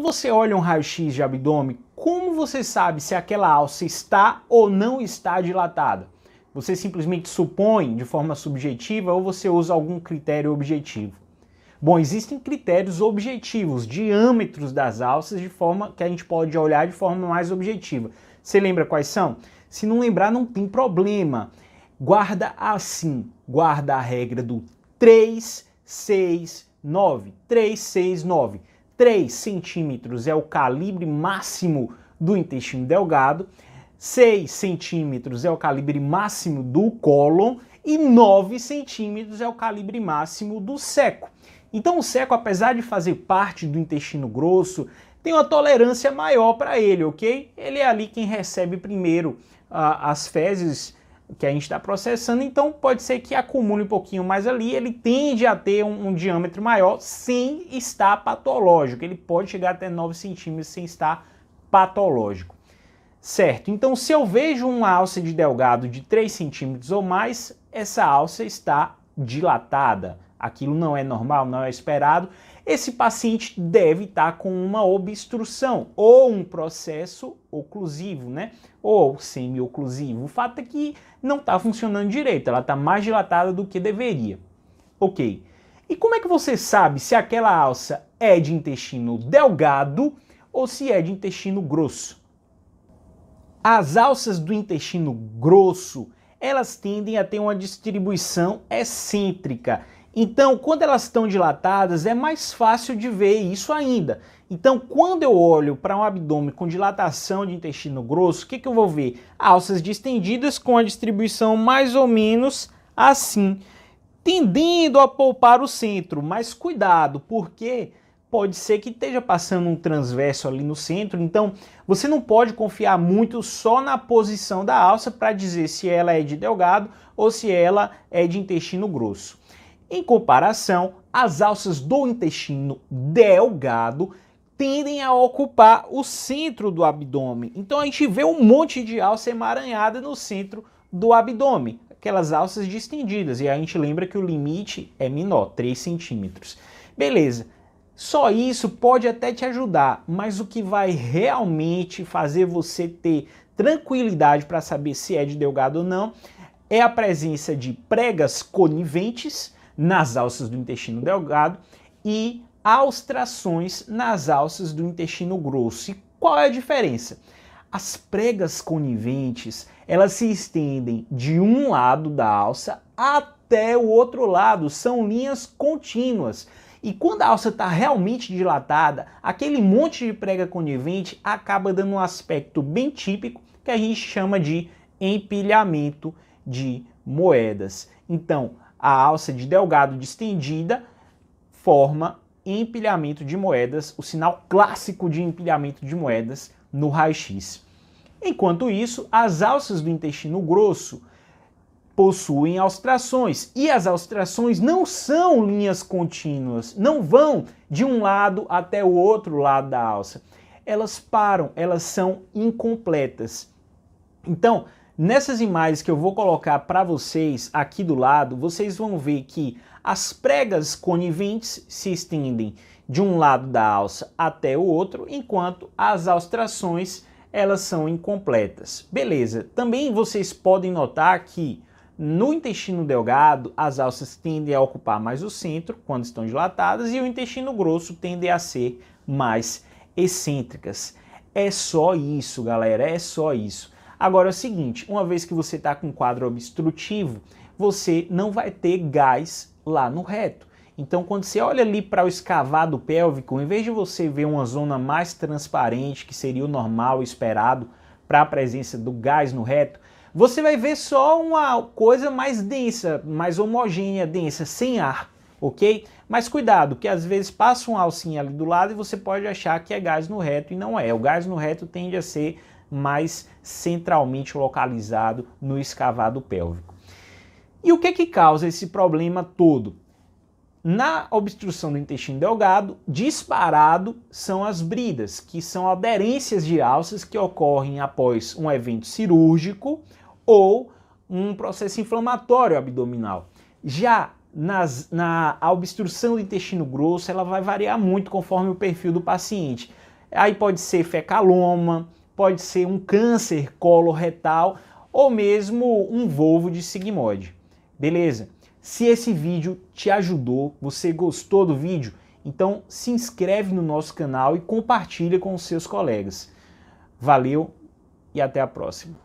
você olha um raio-x de abdômen, como você sabe se aquela alça está ou não está dilatada? Você simplesmente supõe de forma subjetiva ou você usa algum critério objetivo? Bom, existem critérios objetivos, diâmetros das alças, de forma que a gente pode olhar de forma mais objetiva. Você lembra quais são? Se não lembrar, não tem problema. Guarda assim, guarda a regra do 3, 6, 9. 3, 6, 9. 3 centímetros é o calibre máximo do intestino delgado, 6 centímetros é o calibre máximo do cólon e 9 centímetros é o calibre máximo do seco. Então o seco, apesar de fazer parte do intestino grosso, tem uma tolerância maior para ele, ok? Ele é ali quem recebe primeiro as fezes que a gente está processando, então pode ser que acumule um pouquinho mais ali, ele tende a ter um diâmetro maior sem estar patológico, ele pode chegar até 9 centímetros sem estar patológico. Certo, então se eu vejo uma alça de delgado de 3 centímetros ou mais, essa alça está dilatada, aquilo não é normal, não é esperado, esse paciente deve estar com uma obstrução ou um processo oclusivo, né? Ou semi-oclusivo. O fato é que não está funcionando direito, ela está mais dilatada do que deveria. Ok. E como é que você sabe se aquela alça é de intestino delgado ou se é de intestino grosso? As alças do intestino grosso, elas tendem a ter uma distribuição excêntrica. Então, quando elas estão dilatadas, é mais fácil de ver isso ainda. Então, quando eu olho para um abdômen com dilatação de intestino grosso, o que eu vou ver? Alças distendidas com a distribuição mais ou menos assim, tendendo a poupar o centro. Mas cuidado, porque pode ser que esteja passando um transverso ali no centro, então você não pode confiar muito só na posição da alça para dizer se ela é de delgado ou se ela é de intestino grosso. Em comparação, as alças do intestino delgado tendem a ocupar o centro do abdômen. Então a gente vê um monte de alça emaranhada no centro do abdômen, aquelas alças distendidas, e a gente lembra que o limite é menor, 3 centímetros. Beleza, só isso pode até te ajudar, mas o que vai realmente fazer você ter tranquilidade para saber se é de delgado ou não é a presença de pregas coniventes nas alças do intestino delgado e austrações nas alças do intestino grosso. E qual é a diferença? As pregas coniventes, elas se estendem de um lado da alça até o outro lado, são linhas contínuas. E quando a alça está realmente dilatada, aquele monte de prega conivente acaba dando um aspecto bem típico que a gente chama de empilhamento de moedas. Então, a alça de delgado distendida forma empilhamento de moedas, o sinal clássico de empilhamento de moedas no raio-x. Enquanto isso, as alças do intestino grosso possuem austrações, e as austrações não são linhas contínuas, não vão de um lado até o outro lado da alça. Elas param, elas são incompletas. Então, nessas imagens que eu vou colocar para vocês aqui do lado, vocês vão ver que as pregas coniventes se estendem de um lado da alça até o outro, enquanto as austrações elas são incompletas. Beleza, também vocês podem notar que no intestino delgado as alças tendem a ocupar mais o centro quando estão dilatadas e o intestino grosso tende a ser mais excêntricas. É só isso, galera, é só isso. Agora é o seguinte, uma vez que você está com um quadro obstrutivo, você não vai ter gás lá no reto. Então, quando você olha ali para o escavado pélvico, em vez de você ver uma zona mais transparente, que seria o normal, esperado, para a presença do gás no reto, você vai ver só uma coisa mais densa, mais homogênea, densa, sem ar, ok? Mas cuidado, que às vezes passa uma alcinha ali do lado e você pode achar que é gás no reto e não é. O gás no reto tende a ser mais centralmente localizado no escavado pélvico. E o que causa esse problema todo? Na obstrução do intestino delgado, disparado são as bridas, que são aderências de alças que ocorrem após um evento cirúrgico ou um processo inflamatório abdominal. Já a obstrução do intestino grosso, ela vai variar muito conforme o perfil do paciente. Aí pode ser fecaloma, pode ser um câncer coloretal ou mesmo um volvo de sigmoide. Beleza? Se esse vídeo te ajudou, você gostou do vídeo, então se inscreve no nosso canal e compartilha com os seus colegas. Valeu e até a próxima.